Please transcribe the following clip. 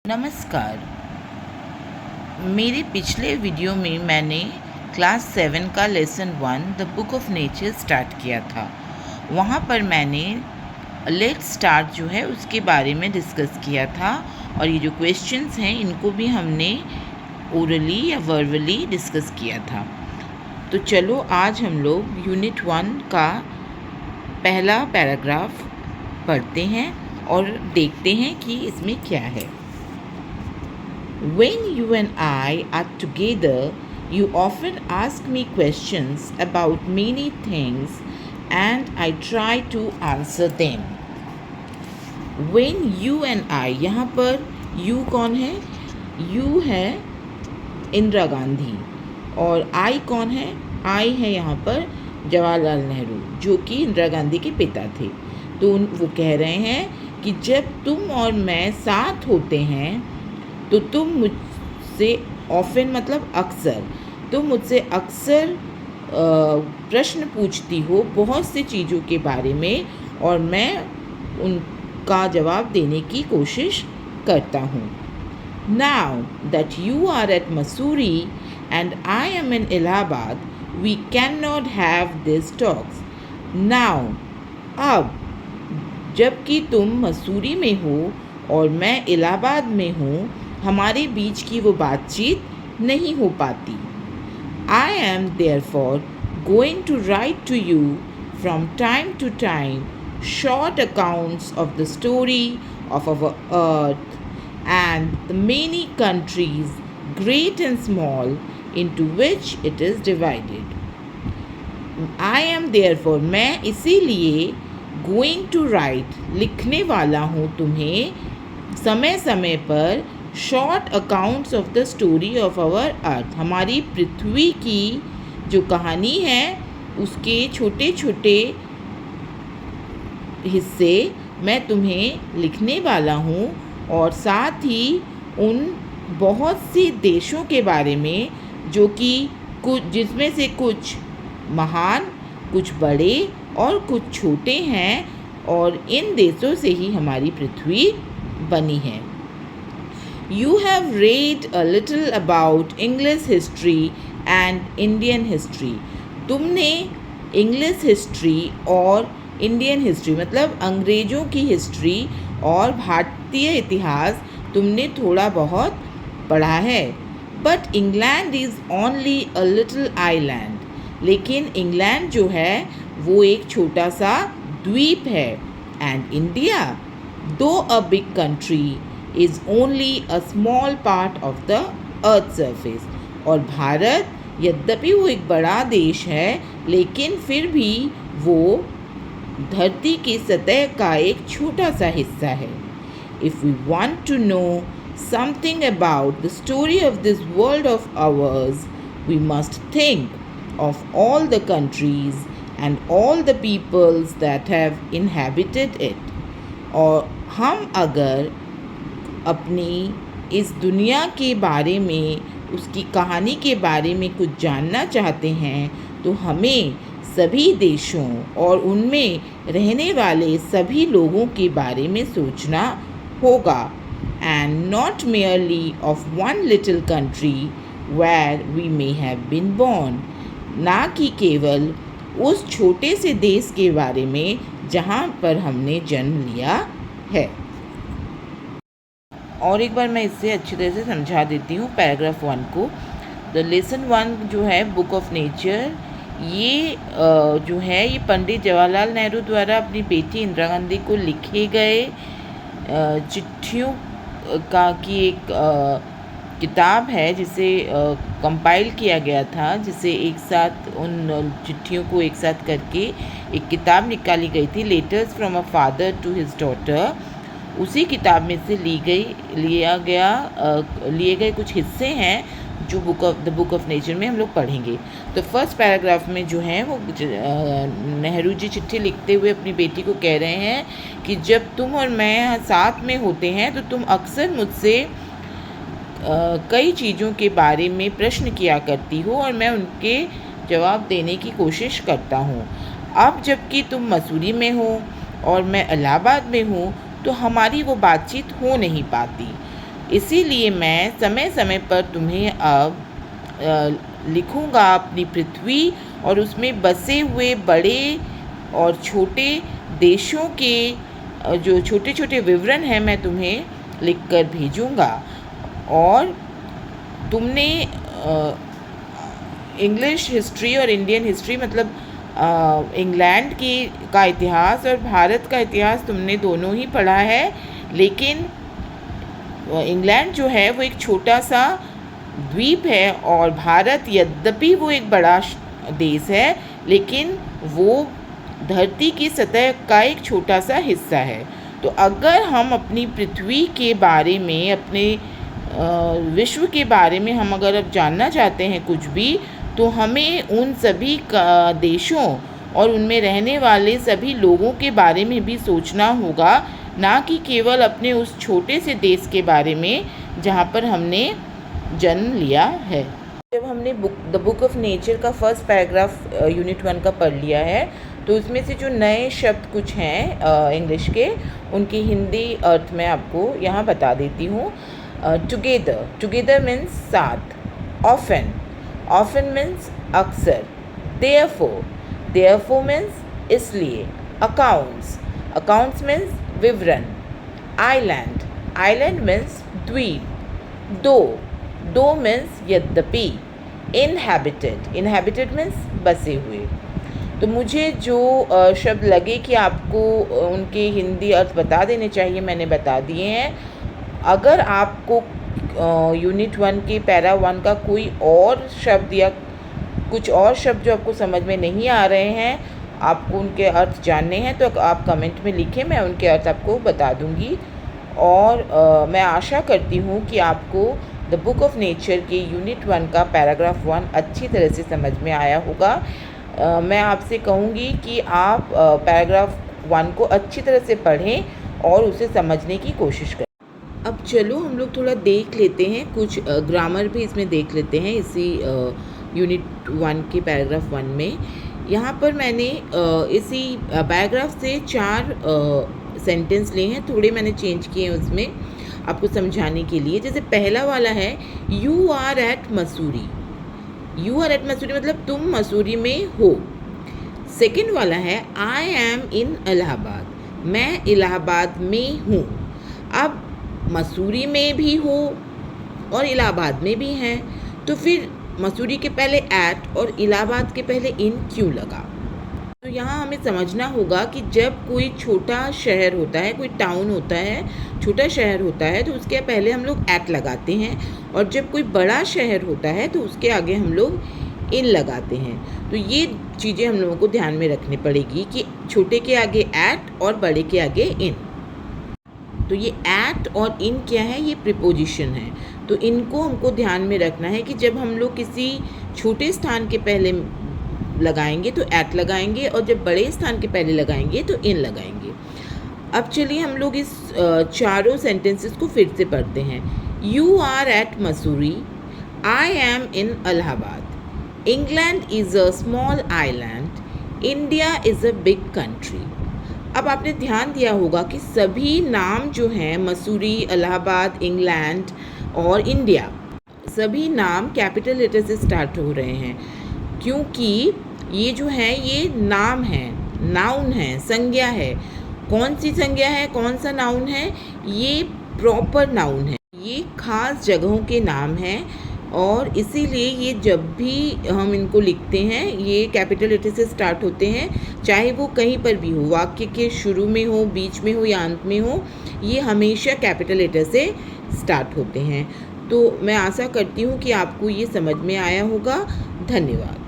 नमस्कार। मेरे पिछले वीडियो में मैंने क्लास 7 का lesson 1 the book of nature start किया था। वहाँ पर मैंने लेट्स स्टार्ट जो है उसके बारे में डिस्कस किया था और ये जो क्वेश्चंस हैं इनको भी हमने ओरली या वर्बली डिस्कस किया था। तो चलो आज हम लोग यूनिट 1 का पहला पैराग्राफ पढ़ते हैं और देखते हैं कि इसमें क्या है। When you and I are together, you often ask me questions about many things and I try to answer them. When you and I, यहाँ पर you कौन है? You है इंदिरा गांधी और I कौन है? I है यहाँ पर जवाहरलाल नेहरू जो कि इंदिरा गांधी के पिता थे। तो वो कह रहे हैं कि जब तुम और मैं साथ होते हैं तो तुम मुझसे ऑफन मतलब अक्सर, तुम मुझसे अक्सर प्रश्न पूछती हो बहुत सी चीज़ों के बारे में और मैं उनका जवाब देने की कोशिश करता हूँ। Now that you are at Mussoorie and I am in Allahabad, we cannot have these talks. Now, अब जबकि तुम मसूरी में हो और मैं इलाहाबाद में हूँ, हमारे बीच की वो बातचीत नहीं हो पाती। I am therefore going to write to you from time to time short accounts of the story of our earth and the many countries, great and small, into which it is divided. I am therefore, मैं इसीलिए going to write, लिखने वाला हूँ तुम्हें समय समय पर short accounts of the story of our earth, हमारी पृथ्वी की जो कहानी है उसके छोटे छोटे हिस्से मैं तुम्हें लिखने वाला हूँ और साथ ही उन बहुत सी देशों के बारे में जो कि कुछ जिसमें से कुछ महान, कुछ बड़े और कुछ छोटे हैं और इन देशों से ही हमारी पृथ्वी बनी है। You have read a little about English history and Indian history. तुमने इंग्लिश हिस्ट्री और इंडियन हिस्ट्री मतलब अंग्रेज़ों की हिस्ट्री और भारतीय इतिहास तुमने थोड़ा बहुत पढ़ा है। But England is only a little island, लेकिन इंग्लैंड जो है वो एक छोटा सा द्वीप है। एंड इंडिया दो अ big country is only a small part of the earth surface, और भारत यद्यपि वो एक बड़ा देश है लेकिन फिर भी वो धरती की सतह का एक छोटा सा हिस्सा है। If we want to know something about the story of this world of ours, we must think of all the countries and all the peoples that have inhabited it. और हम अगर अपनी इस दुनिया के बारे में, उसकी कहानी के बारे में कुछ जानना चाहते हैं तो हमें सभी देशों और उनमें रहने वाले सभी लोगों के बारे में सोचना होगा। And not merely of one little country where we may have been born, ना कि केवल उस छोटे से देश के बारे में जहाँ पर हमने जन्म लिया है। और एक बार मैं इससे अच्छी तरह से समझा देती हूँ पैराग्राफ 1 को। द लेसन 1 जो है बुक ऑफ नेचर, ये जो है ये पंडित जवाहरलाल नेहरू द्वारा अपनी बेटी इंदिरा गांधी को लिखे गए चिट्ठियों का की एक किताब है जिसे कंपाइल किया गया था, जिसे एक साथ उन चिट्ठियों को एक साथ करके एक किताब निकाली गई थी, letters from a father to his daughter. उसी किताब में से लिए गए कुछ हिस्से हैं जो द बुक ऑफ नेचर में हम लोग पढ़ेंगे। तो फर्स्ट पैराग्राफ में जो है वो नेहरू जी चिट्ठी लिखते हुए अपनी बेटी को कह रहे हैं कि जब तुम और मैं साथ में होते हैं तो तुम अक्सर मुझसे कई चीज़ों के बारे में प्रश्न किया करती हो और मैं उनके जवाब देने की कोशिश करता हूँ। अब जबकि तुम मसूरी में हो और मैं इलाहाबाद में हूँ तो हमारी वो बातचीत हो नहीं पाती। इसीलिए मैं समय समय पर तुम्हें अब लिखूँगा अपनी पृथ्वी और उसमें बसे हुए बड़े और छोटे देशों के जो छोटे छोटे विवरण हैं मैं तुम्हें लिखकर भेजूँगा। और तुमने इंग्लिश हिस्ट्री और इंडियन हिस्ट्री मतलब इंग्लैंड का इतिहास और भारत का इतिहास तुमने दोनों ही पढ़ा है, लेकिन इंग्लैंड जो है वो एक छोटा सा द्वीप है और भारत यद्यपि वो एक बड़ा देश है, लेकिन वो धरती की सतह का एक छोटा सा हिस्सा है। तो अगर हम अपनी पृथ्वी के बारे में, अपने विश्व के बारे में हम अगर अब जानना चाहते हैं कुछ भी, तो हमें उन सभी देशों और उनमें रहने वाले सभी लोगों के बारे में भी सोचना होगा, ना कि केवल अपने उस छोटे से देश के बारे में जहाँ पर हमने जन्म लिया है। जब हमने द बुक ऑफ नेचर का फर्स्ट पैराग्राफ यूनिट 1 का पढ़ लिया है, तो उसमें से जो नए शब्द कुछ हैं इंग्लिश के, उनकी हिंदी अर्थ मैं आपको यहाँ बता देती हूँ। टुगेदर मीन्स साथ। ऑफन मीन्स अक्सर। देयरफॉर मीन्स इसलिए। अकाउंट्स मीन्स विवरण। आइलैंड मीन्स द्वीप। दो मीन्स यद्यपि। इनहैबिटेड मीन्स बसे हुए। तो मुझे जो शब्द लगे कि आपको उनके हिंदी अर्थ बता देने चाहिए, मैंने बता दिए हैं। अगर आपको यूनिट 1 के पैरा 1 का कोई और शब्द या कुछ और शब्द जो आपको समझ में नहीं आ रहे हैं, आपको उनके अर्थ जानने हैं, तो आप कमेंट में लिखें, मैं उनके अर्थ आपको बता दूंगी। और मैं आशा करती हूँ कि आपको द बुक ऑफ नेचर के यूनिट 1 का पैराग्राफ 1 अच्छी तरह से समझ में आया होगा। मैं आपसे कहूँगी कि आप पैराग्राफ 1 को अच्छी तरह से पढ़ें और उसे समझने की कोशिश करें। अब चलो हम लोग थोड़ा देख लेते हैं, कुछ ग्रामर भी इसमें देख लेते हैं इसी यूनिट 1 के पैराग्राफ 1 में। यहाँ पर मैंने इसी पैराग्राफ से 4 सेंटेंस लिए हैं, थोड़े मैंने चेंज किए हैं उसमें आपको समझाने के लिए। जैसे पहला वाला है यू आर एट मसूरी मतलब तुम मसूरी में हो। सेकंड वाला है आई एम इन इलाहाबाद, मैं इलाहाबाद में हूँ। अब मसूरी में भी हो और इलाहाबाद में भी हैं, तो फिर मसूरी के पहले एट और इलाहाबाद के पहले इन क्यों लगा? तो यहाँ हमें समझना होगा कि जब कोई छोटा शहर होता है, कोई टाउन होता है, छोटा शहर होता है, तो उसके पहले हम लोग एट लगाते हैं, और जब कोई बड़ा शहर होता है तो उसके आगे हम लोग इन लगाते हैं। तो ये चीज़ें हम लोगों को ध्यान में रखनी पड़ेगी कि छोटे के आगे एट और बड़े के आगे इन। तो ये एट और इन क्या है? ये प्रीपोजिशन है। तो इनको हमको ध्यान में रखना है कि जब हम लोग किसी छोटे स्थान के पहले लगाएंगे तो एट लगाएंगे, और जब बड़े स्थान के पहले लगाएंगे तो इन लगाएंगे। अब चलिए हम लोग इस चारों सेंटेंसेस को फिर से पढ़ते हैं। You are at Mussoorie, I am in Allahabad, England is a small island, India is a big country. अब आपने ध्यान दिया होगा कि सभी नाम जो हैं, मसूरी, इलाहाबाद, इंग्लैंड और इंडिया, सभी नाम कैपिटल लेटर से स्टार्ट हो रहे हैं, क्योंकि ये जो है ये नाम है, नाउन है, संज्ञा है। कौन सी संज्ञा है, कौन सा नाउन है? ये प्रॉपर नाउन है, ये खास जगहों के नाम हैं, और इसीलिए ये जब भी हम इनको लिखते हैं ये कैपिटल लेटर से स्टार्ट होते हैं, चाहे वो कहीं पर भी हो, वाक्य के शुरू में हो, बीच में हो या अंत में हो, ये हमेशा कैपिटल लेटर से स्टार्ट होते हैं। तो मैं आशा करती हूँ कि आपको ये समझ में आया होगा। धन्यवाद।